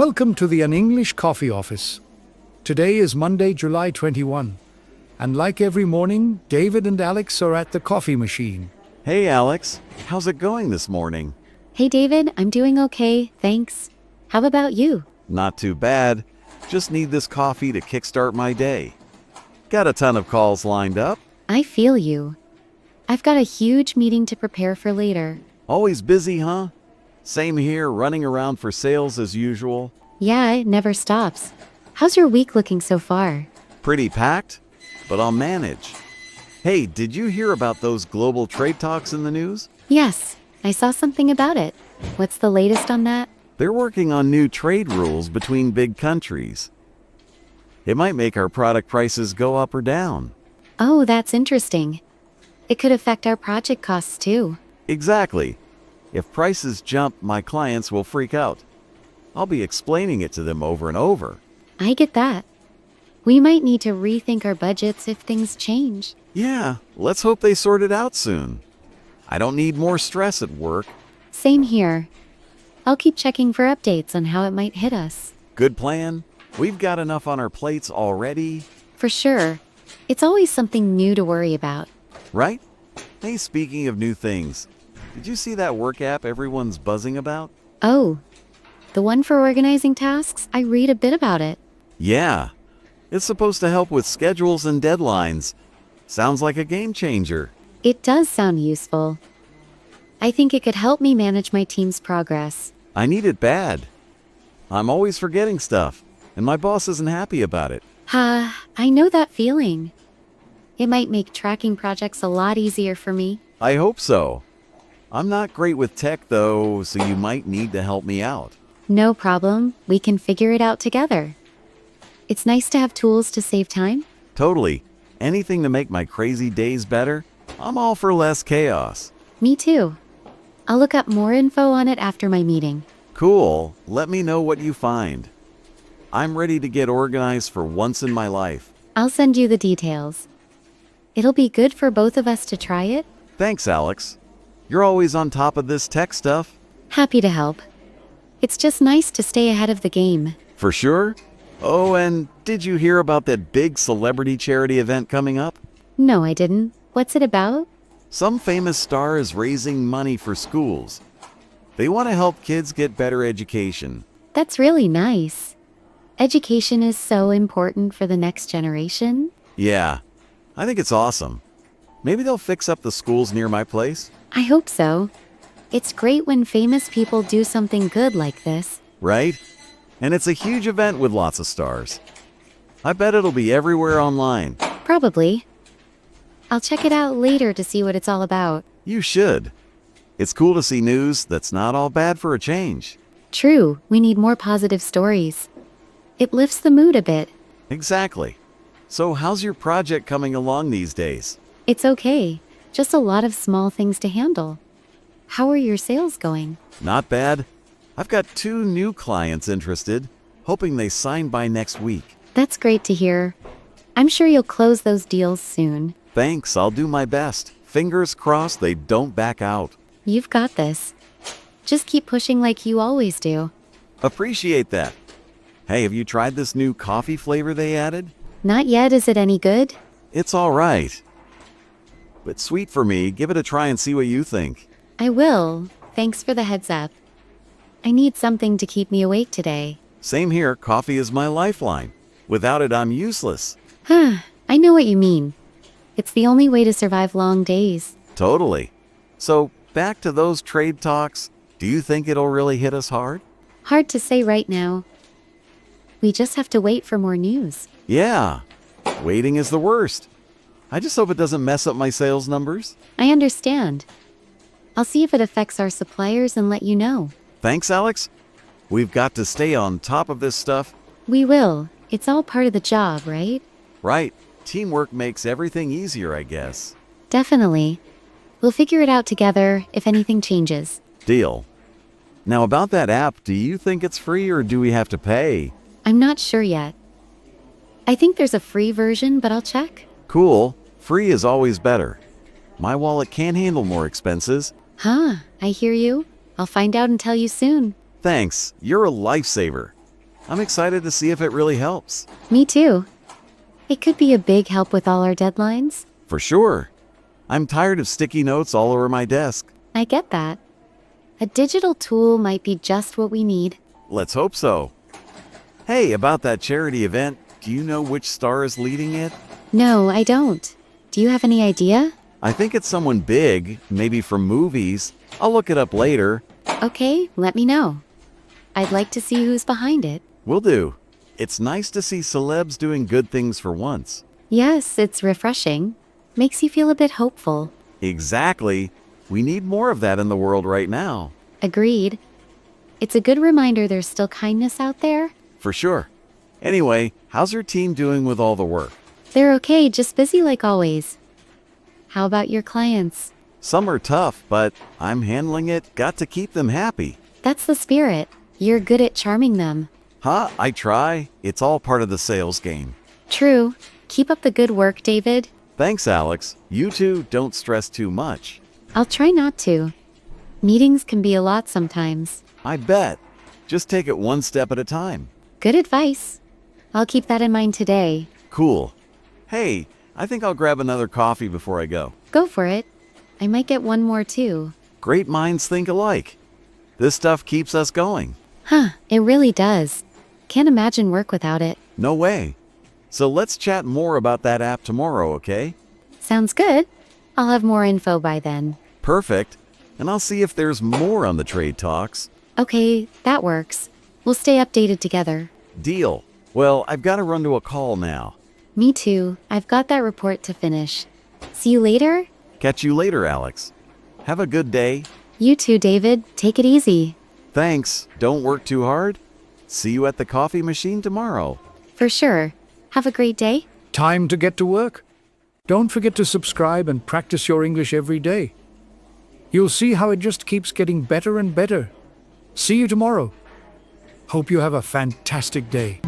Welcome to the An English Coffee Office. Today is Monday, July 21, and like every morning, David and Alex are at the coffee machine. Hey Alex, how's it going this morning? Hey David, I'm doing okay, thanks. How about you? Not too bad. Just need this coffee to kickstart my day. Got a ton of calls lined up. I feel you. I've got a huge meeting to prepare for later. Always busy, huh? Same here, running around for sales as usual. Yeah, it never stops. How's your week looking so far? Pretty packed, but I'll manage. Hey, did you hear about those global trade talks in the news? Yes, I saw something about it. What's the latest on that? They're working on new trade rules between big countries. It might make our product prices go up or down. Oh, that's interesting. It could affect our project costs too. Exactly. If prices jump, my clients will freak out. I'll be explaining it to them over and over. I get that. We might need to rethink our budgets if things change. Yeah, let's hope they sort it out soon. I don't need more stress at work. Same here. I'll keep checking for updates on how it might hit us. Good plan. We've got enough on our plates already. For sure. It's always something new to worry about. Right? Hey, speaking of new things, did you see that work app everyone's buzzing about? Oh, the one for organizing tasks? I read a bit about it. Yeah. It's supposed to help with schedules and deadlines. Sounds like a game changer. It does sound useful. I think it could help me manage my team's progress. I need it bad. I'm always forgetting stuff, and my boss isn't happy about it. I know that feeling. It might make tracking projects a lot easier for me. I hope so. I'm not great with tech, though, so you might need to help me out. No problem. We can figure it out together. It's nice to have tools to save time. Totally. Anything to make my crazy days better, I'm all for less chaos. Me too. I'll look up more info on it after my meeting. Cool. Let me know what you find. I'm ready to get organized for once in my life. I'll send you the details. It'll be good for both of us to try it. Thanks, Alex. You're always on top of this tech stuff. Happy to help. It's just nice to stay ahead of the game. For sure. Oh, and did you hear about that big celebrity charity event coming up? No, I didn't. What's it about? Some famous star is raising money for schools. They want to help kids get better education. That's really nice. Education is so important for the next generation. Yeah, I think it's awesome. Maybe they'll fix up the schools near my place. I hope so. It's great when famous people do something good like this. Right? And it's a huge event with lots of stars. I bet it'll be everywhere online. Probably. I'll check it out later to see what it's all about. You should. It's cool to see news that's not all bad for a change. True, we need more positive stories. It lifts the mood a bit. Exactly. So how's your project coming along these days? It's okay. Just a lot of small things to handle. How are your sales going? Not bad. I've got 2 new clients interested, hoping they sign by next week. That's great to hear. I'm sure you'll close those deals soon. Thanks, I'll do my best. Fingers crossed they don't back out. You've got this. Just keep pushing like you always do. Appreciate that. Hey, have you tried this new coffee flavor they added? Not yet, is it any good? It's all right. But sweet for me, give it a try and see what you think. I will. Thanks for the heads up. I need something to keep me awake today. Same here, coffee is my lifeline. Without it, I'm useless. I know what you mean. It's the only way to survive long days. Totally. So, back to those trade talks. Do you think it'll really hit us hard? Hard to say right now. We just have to wait for more news. Yeah. Waiting is the worst. I just hope it doesn't mess up my sales numbers. I understand. I'll see if it affects our suppliers and let you know. Thanks, Alex. We've got to stay on top of this stuff. We will. It's all part of the job, right? Right. Teamwork makes everything easier, I guess. Definitely. We'll figure it out together if anything changes. Deal. Now about that app, do you think it's free or do we have to pay? I'm not sure yet. I think there's a free version, but I'll check. Cool. Free is always better. My wallet can't handle more expenses. I hear you. I'll find out and tell you soon. Thanks. You're a lifesaver. I'm excited to see if it really helps. Me too. It could be a big help with all our deadlines. For sure. I'm tired of sticky notes all over my desk. I get that. A digital tool might be just what we need. Let's hope so. Hey, about that charity event, do you know which star is leading it? No, I don't. Do you have any idea? I think it's someone big, maybe from movies. I'll look it up later. Okay, let me know. I'd like to see who's behind it. Will do. It's nice to see celebs doing good things for once. Yes, it's refreshing. Makes you feel a bit hopeful. Exactly. We need more of that in the world right now. Agreed. It's a good reminder there's still kindness out there. For sure. Anyway, how's your team doing with all the work? They're okay, just busy like always. How about your clients? Some are tough, but I'm handling it. Got to keep them happy. That's the spirit. You're good at charming them. Huh? I try. It's all part of the sales game. True. Keep up the good work, David. Thanks, Alex. You two don't stress too much. I'll try not to. Meetings can be a lot sometimes. I bet. Just take it one step at a time. Good advice. I'll keep that in mind today. Cool. Hey, I think I'll grab another coffee before I go. Go for it. I might get one more too. Great minds think alike. This stuff keeps us going. Huh, it really does. Can't imagine work without it. No way. So let's chat more about that app tomorrow, okay? Sounds good. I'll have more info by then. Perfect. And I'll see if there's more on the trade talks. Okay, that works. We'll stay updated together. Deal. Well, I've got to run to a call now. Me too. I've got that report to finish. See you later? Catch you later, Alex. Have a good day. You too, David. Take it easy. Thanks. Don't work too hard. See you at the coffee machine tomorrow. For sure. Have a great day. Time to get to work. Don't forget to subscribe and practice your English every day. You'll see how it just keeps getting better and better. See you tomorrow. Hope you have a fantastic day.